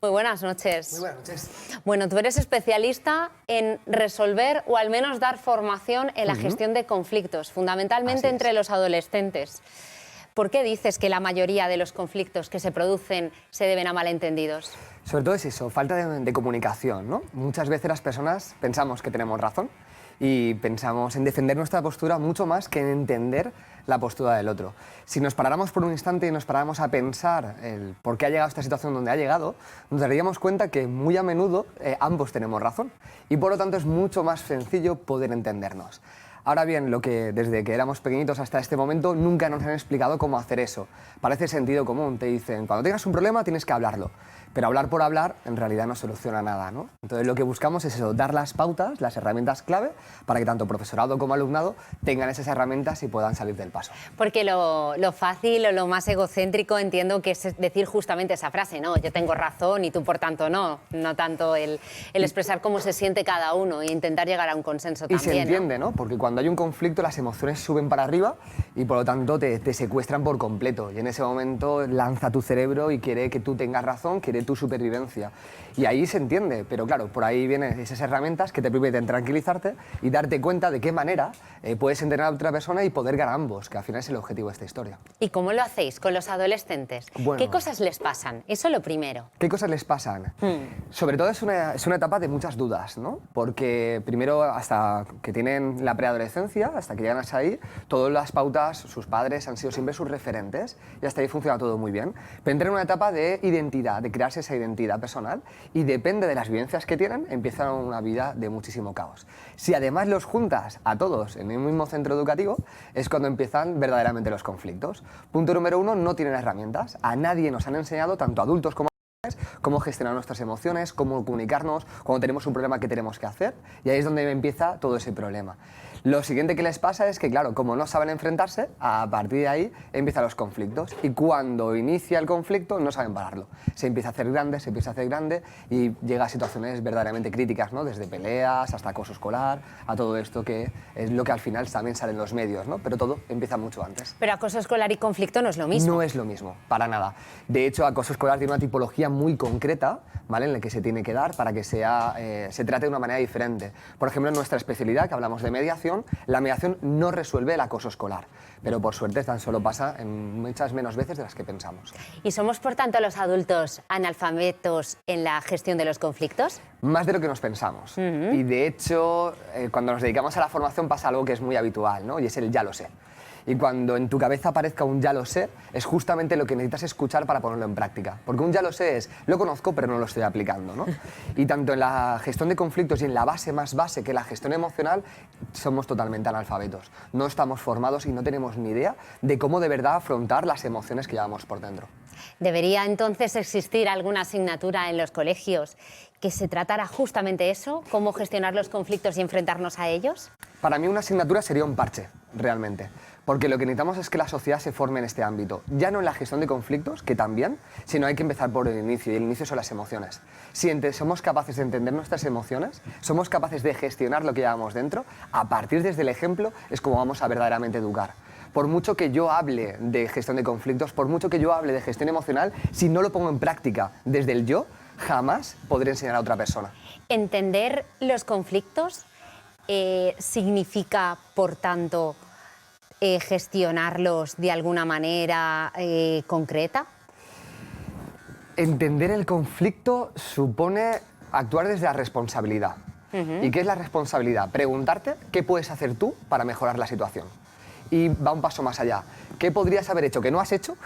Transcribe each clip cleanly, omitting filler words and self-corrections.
Muy buenas noches. Muy buenas noches. Bueno, tú eres especialista en resolver o al menos dar formación en la gestión de conflictos, fundamentalmente entre los adolescentes. ¿Por qué dices que la mayoría de los conflictos que se producen se deben a malentendidos? Sobre todo es eso, falta de comunicación, ¿no? Muchas veces las personas pensamos que tenemos razón y pensamos en defender nuestra postura mucho más que en entender la postura del otro. Si nos paráramos por un instante y nos paráramos a pensar el por qué ha llegado a esta situación donde ha llegado, nos daríamos cuenta que muy a menudo ambos tenemos razón y por lo tanto es mucho más sencillo poder entendernos. Ahora bien, desde que éramos pequeñitos hasta este momento nunca nos han explicado cómo hacer eso. Parece sentido común, te dicen, cuando tengas un problema tienes que hablarlo. Pero hablar por hablar en realidad no soluciona nada, ¿no? Entonces lo que buscamos es eso, dar las pautas, las herramientas clave para que tanto profesorado como alumnado tengan esas herramientas y puedan salir del paso. Porque lo fácil o lo más egocéntrico entiendo que es decir justamente esa frase, no, yo tengo razón y tú por tanto no tanto el expresar cómo se siente cada uno e intentar llegar a un consenso también. Y se entiende, ¿no? Porque cuando hay un conflicto las emociones suben para arriba y por lo tanto te secuestran por completo y en ese momento lanza tu cerebro y quiere que tú tengas razón, quiere tu supervivencia. Y ahí se entiende, pero claro, por ahí vienen esas herramientas que te permiten tranquilizarte y darte cuenta de qué manera puedes entrenar a otra persona y poder ganar ambos, que al final es el objetivo de esta historia. ¿Y cómo lo hacéis con los adolescentes? Bueno, ¿qué cosas les pasan? Eso lo primero. ¿Qué cosas les pasan? Sobre todo es una etapa de muchas dudas, ¿no? Porque primero hasta que tienen la preadolescencia, hasta que llegan hasta ahí, todas las pautas, sus padres han sido siempre sus referentes y hasta ahí funciona todo muy bien. Pero entran en una etapa de identidad, de crearse esa identidad personal y depende de las vivencias que tienen, empiezan una vida de muchísimo caos. Si además los juntas a todos en el mismo centro educativo, es cuando empiezan verdaderamente los conflictos. Punto número 1, no tienen herramientas. A nadie nos han enseñado, tanto adultos como cómo gestionar nuestras emociones, cómo comunicarnos, cuando tenemos un problema, qué tenemos que hacer, y ahí es donde empieza todo ese problema. Lo siguiente que les pasa es que, claro, como no saben enfrentarse, a partir de ahí empiezan los conflictos, y cuando inicia el conflicto no saben pararlo. Se empieza a hacer grande, y llega a situaciones verdaderamente críticas, ¿no? Desde peleas hasta acoso escolar, a todo esto que es lo que al final también sale en los medios, ¿no? Pero todo empieza mucho antes. Pero acoso escolar y conflicto no es lo mismo. No es lo mismo, para nada. De hecho, acoso escolar tiene una tipología muy concreta, ¿vale? En la que se tiene que dar para que se trate de una manera diferente. Por ejemplo, en nuestra especialidad, que hablamos de mediación, la mediación no resuelve el acoso escolar, pero por suerte tan solo pasa en muchas menos veces de las que pensamos. ¿Y somos, por tanto, los adultos analfabetos en la gestión de los conflictos? Más de lo que nos pensamos. Y de hecho, cuando nos dedicamos a la formación pasa algo que es muy habitual, ¿no? Y es el ya lo sé. Y cuando en tu cabeza aparezca un ya lo sé, es justamente lo que necesitas escuchar para ponerlo en práctica. Porque un ya lo sé es, lo conozco pero no lo estoy aplicando, ¿no? Y tanto en la gestión de conflictos y en la base más base que la gestión emocional, somos totalmente analfabetos. No estamos formados y no tenemos ni idea de cómo de verdad afrontar las emociones que llevamos por dentro. ¿Debería entonces existir alguna asignatura en los colegios que se tratara justamente eso? ¿Cómo gestionar los conflictos y enfrentarnos a ellos? Para mí una asignatura sería un parche, realmente. Porque lo que necesitamos es que la sociedad se forme en este ámbito. Ya no en la gestión de conflictos, que también, sino hay que empezar por el inicio, y el inicio son las emociones. Si somos capaces de entender nuestras emociones, somos capaces de gestionar lo que llevamos dentro, a partir desde el ejemplo es como vamos a verdaderamente educar. Por mucho que yo hable de gestión de conflictos, por mucho que yo hable de gestión emocional, si no lo pongo en práctica desde el yo, jamás podré enseñar a otra persona. ¿Entender los conflictos significa, por tanto, gestionarlos de alguna manera concreta? Entender el conflicto supone actuar desde la responsabilidad. ¿Y qué es la responsabilidad? Preguntarte qué puedes hacer tú para mejorar la situación. Y va un paso más allá. ¿Qué podrías haber hecho que no has hecho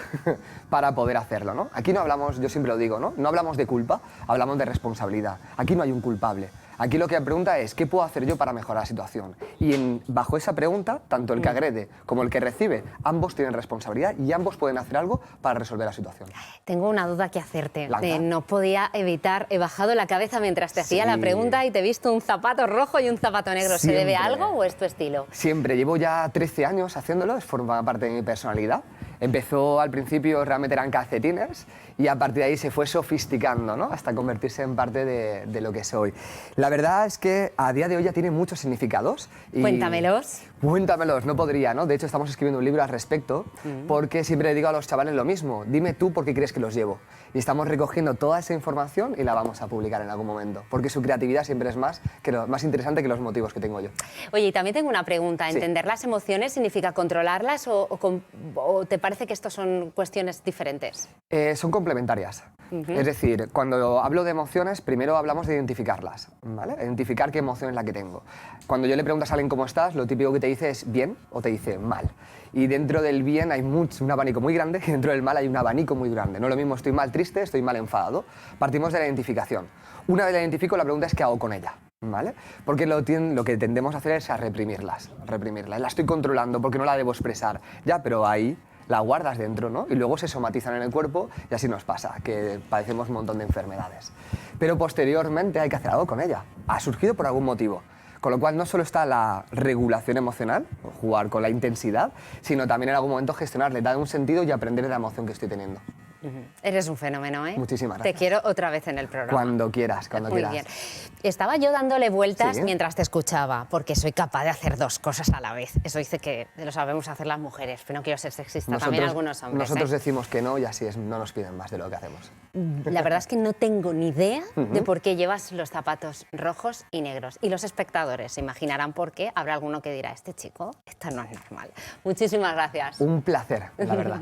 para poder hacerlo, ¿no? Aquí no hablamos, yo siempre lo digo, ¿no? No hablamos de culpa, hablamos de responsabilidad. Aquí no hay un culpable. Aquí lo que pregunta es, ¿qué puedo hacer yo para mejorar la situación? Y bajo esa pregunta, tanto el que agrede como el que recibe, ambos tienen responsabilidad y ambos pueden hacer algo para resolver la situación. Tengo una duda que hacerte. Lanza. No podía evitar, he bajado la cabeza mientras te hacía la pregunta y te he visto un zapato rojo y un zapato negro. ¿Se debe a algo o es tu estilo? Siempre, llevo ya 13 años haciéndolo, forma parte de mi personalidad. Empezó al principio, realmente eran calcetines y a partir de ahí se fue sofisticando, ¿no? Hasta convertirse en parte de lo que soy. La verdad es que a día de hoy ya tiene muchos significados. Cuéntamelos. Cuéntamelos, no podría, ¿no? De hecho, estamos escribiendo un libro al respecto porque siempre le digo a los chavales lo mismo, dime tú por qué crees que los llevo. Y estamos recogiendo toda esa información y la vamos a publicar en algún momento, porque su creatividad siempre es más interesante que los motivos que tengo yo. Oye, y también tengo una pregunta. Sí. ¿Entender las emociones significa controlarlas o te parece que esto son cuestiones diferentes? Son complementarias. Es decir, cuando hablo de emociones, primero hablamos de identificarlas, ¿vale? Identificar qué emoción es la que tengo. Cuando yo le preguntas a alguien cómo estás, lo típico que te dice es bien o te dice mal. Y dentro del bien hay un abanico muy grande y dentro del mal hay un abanico muy grande. No es lo mismo estoy mal triste, estoy mal enfadado. Partimos de la identificación. Una vez la identifico, la pregunta es ¿qué hago con ella? ¿Vale? Porque lo que tendemos a hacer es a reprimirlas. La estoy controlando porque no la debo expresar. Ya, pero ahí la guardas dentro, ¿no? Y luego se somatizan en el cuerpo y así nos pasa, que padecemos un montón de enfermedades. Pero posteriormente hay que hacer algo con ella. Ha surgido por algún motivo. Con lo cual no solo está la regulación emocional, jugar con la intensidad, sino también en algún momento gestionarle, darle un sentido y aprender de la emoción que estoy teniendo. Eres un fenómeno, ¿eh? Muchísimas gracias. Te quiero otra vez en el programa. Cuando quieras, cuando Muy quieras. bien. Estaba yo dándole vueltas Sí. mientras te escuchaba, porque soy capaz de hacer dos cosas a la vez. Eso dice que lo sabemos hacer las mujeres, pero no quiero ser sexista, también algunos hombres. Nosotros decimos que no y así es, no nos piden más de lo que hacemos. La verdad es que no tengo ni idea de por qué llevas los zapatos rojos y negros. Y los espectadores se imaginarán por qué. Habrá alguno que dirá, este chico, esto no es normal. Muchísimas gracias. Un placer, la verdad.